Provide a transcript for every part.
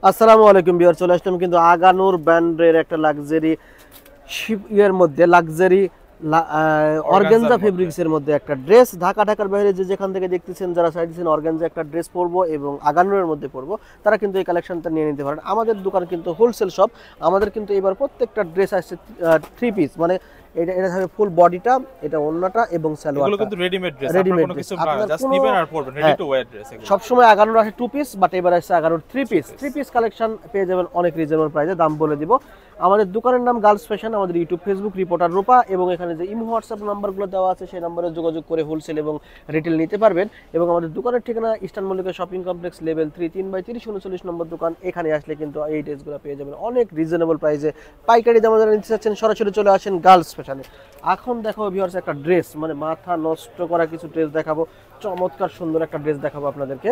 আসসালামু আলাইকুম ভিউয়ার, চলে আসলাম কিন্তু আগানুর ব্র্যান্ডের একটা লাক্সারি এর মধ্যে লাক্সারি অর্গানজা ফেব্রিক্স এর মধ্যে একটা ড্রেস। ঢাকার বাইরে যে যেখান থেকে দেখতেছেন, যারা চাইতেছেন অর্গানজা একটা ড্রেস পরবো এবং আগানুরের মধ্যে পরবো, তারা কিন্তু এই কালেকশনটা নিয়ে নিতে পারেন। আমাদের দোকান কিন্তু হোলসেল শপ। আমাদের কিন্তু এবার প্রত্যেকটা ড্রেস আসছে 3 পিস, মানে এটা থাকবে ফুল বডিটা, এটা ওন্নাটা এবং সালোয়ারটা। এগুলো কিন্তু রেডিমেড ড্রেস, রেডিমেড কোনো কিছু না, জাস্ট নেবেন আর পরবেন, রেডি টু ওয়্যার ড্রেস এগুলো। সবসময় আগানোর আসে 2 পিস, বাট এবার আসছে আগানোর 3 পিস। 3 পিস কালেকশন পেয়ে যাবেন অনেক রিজনেবল প্রাইসে, দাম বলে দিব। আমাদের দোকানের নাম গার্লস ফ্যাশন, আমাদের ইউটিউব, ফেসবুক রিপোর্টার রূপা, এবং এখানে যে ইমো হোয়াটসঅ্যাপ নাম্বারগুলো দেওয়া আছে সেই নাম্বারে যোগাযোগ করে হোলসেল এবং রিটেল নিতে পারবেন। এবং আমাদের দোকানের ঠিকানা eastern Mallika shopping complex, level 3, 3/30, 39 নম্বর দোকান। এখানে আসলে কিন্তু এই ড্রেসগুলো পেয়ে যাবেন অনেক রিজনেবল প্রাইসে। পাইকারি দামে যারা নিতে চাচ্ছেন সরাসরি চলে আসেন গার্লস ফ্যাশনে। এখন দেখো ভিউয়ার্স, একটা ড্রেস, মানে মাথা নষ্ট করা কিছু ড্রেস দেখাবো। চমৎকার সুন্দর একটা ড্রেস দেখাবো আপনাদেরকে।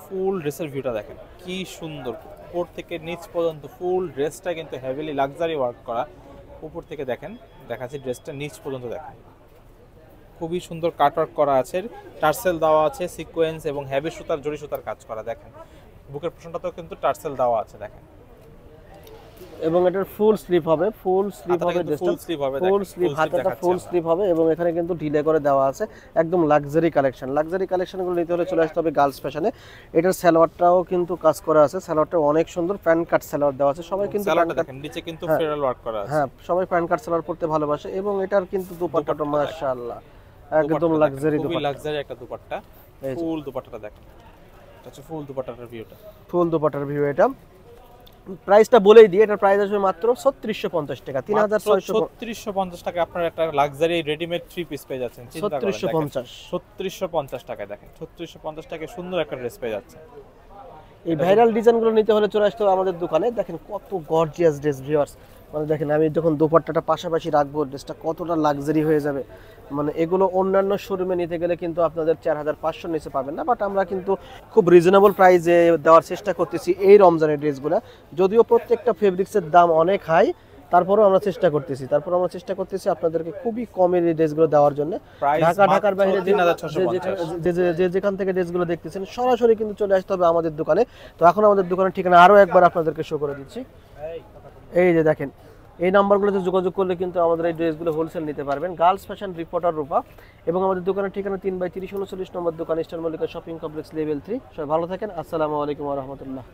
ফুল ড্রেসের ভিউটা দেখেন কি সুন্দর, উপর থেকে নিচ পর্যন্ত ফুল ড্রেসটা কিন্তু হেভিলি লাক্সারি ওয়ার্ক করা। উপর থেকে দেখেন, দেখাচ্ছি ড্রেসটা নিচ পর্যন্ত দেখেন, খুবই সুন্দর কাট ওয়ার্ক করা আছে, টার্সেল দেওয়া আছে, সিকোয়েন্স এবং হেভি সুতার, জরি সুতার কাজ করা। দেখেন বুকের পোর্শনটাতেও কিন্তু টার্সেল দেওয়া আছে দেখেন, এবং এটার ফুল স্লিভ হবে, ফুল স্লিভ হবে ড্রেসটা, ফুল স্লিভ, হাতাটা ফুল স্লিভ হবে। এবং এখানে কিন্তু ঢিলে করে দেওয়া আছে, একদম লাক্সারি কালেকশন। লাক্সারি কালেকশনগুলো নিতে হলে চলে আসতে হবে গার্লস ফ্যাশনে। এটার সালোয়ারটাও কিন্তু কাজ করা আছে, সালোয়ারটা অনেক সুন্দর, প্যান্ট কাট সালোয়ার দেওয়া আছে। সবাই কিন্তু সালোয়ারটা দেখেন, নিচে কিন্তু ফ্লোরাল ওয়ার্ক করা আছে। হ্যাঁ, সবাই প্যান্ট কাট সালোয়ার পরতে ভালোবাসে। এবং এটার কিন্তু দুপাট্টাটা মাশাআল্লাহ একদম লাক্সারি খুবই দুপাট্টা, লাক্সারি একটা দুপাট্টা। ফুল দুপাট্টাটা দেখেন, এটা হচ্ছে ফুল দুপাট্টাটার ভিউটা, ফুল দুপাট্টার ভিউ। এটা প্রাইসটা বলেই দিই, এটার প্রাইস আসবে মাত্র 3650 টাকা, 3650 টাকা আপনারা একটা লাক্সারি রেডিমেড 3 পিস পেয়ে যাচ্ছেন। 3650 টাকায় দেখেন, 3650 টাকায় সুন্দর একটা ড্রেস পেয়ে যাচ্ছেন। এই ভাইরাল ডিজাইনগুলো নিতে হলে চলে আসতে হবে আমাদের দোকানে। দেখেন কত গর্জিয়াস ড্রেস ভিউয়ার্স, মানে দেখেন আমি যখন দোপাট্টাটা পাশাপাশি রাখবো, ড্রেসটা কতটা লাক্সারি হয়ে যাবে। মানে এগুলো অন্যান্য শোরুমে নিতে গেলে কিন্তু আপনাদের 4500 নিচে পাবেন না, বাট আমরা কিন্তু খুব রিজনেবল প্রাইসে দেওয়ার চেষ্টা করতেছি এই রমজানের ড্রেসগুলো। যদিও প্রত্যেকটা ফেব্রিক্সের দাম অনেক হাই, তারপরেও আমরা চেষ্টা করতেছি আপনাদেরকে খুবই কমের এই ড্রেসগুলো দেওয়ার জন্য। ঢাকার বাইরে যে যেখান থেকে ড্রেসগুলো দেখতেছেন সরাসরি কিন্তু চলে আসতে হবে আমাদের দোকানে। তো এখন আমাদের দোকানের ঠিকানা আরও একবার আপনাদেরকে শো করে দিচ্ছি। এই যে দেখেন, এই নাম্বারগুলোতে যোগাযোগ করলে কিন্তু আমাদের এই ড্রেসগুলো হোলসেল নিতে পারবেন। গার্লস ফ্যাশন রিপোর্টার রূপা, এবং আমাদের দোকানের ঠিকানা 3/30, 39 নম্বর দোকান, eastern Mallika shopping complex, level 3। সবাই ভালো থাকেন, আসসালামু আলাইকুম ওয়া রাহমাতুল্লাহ।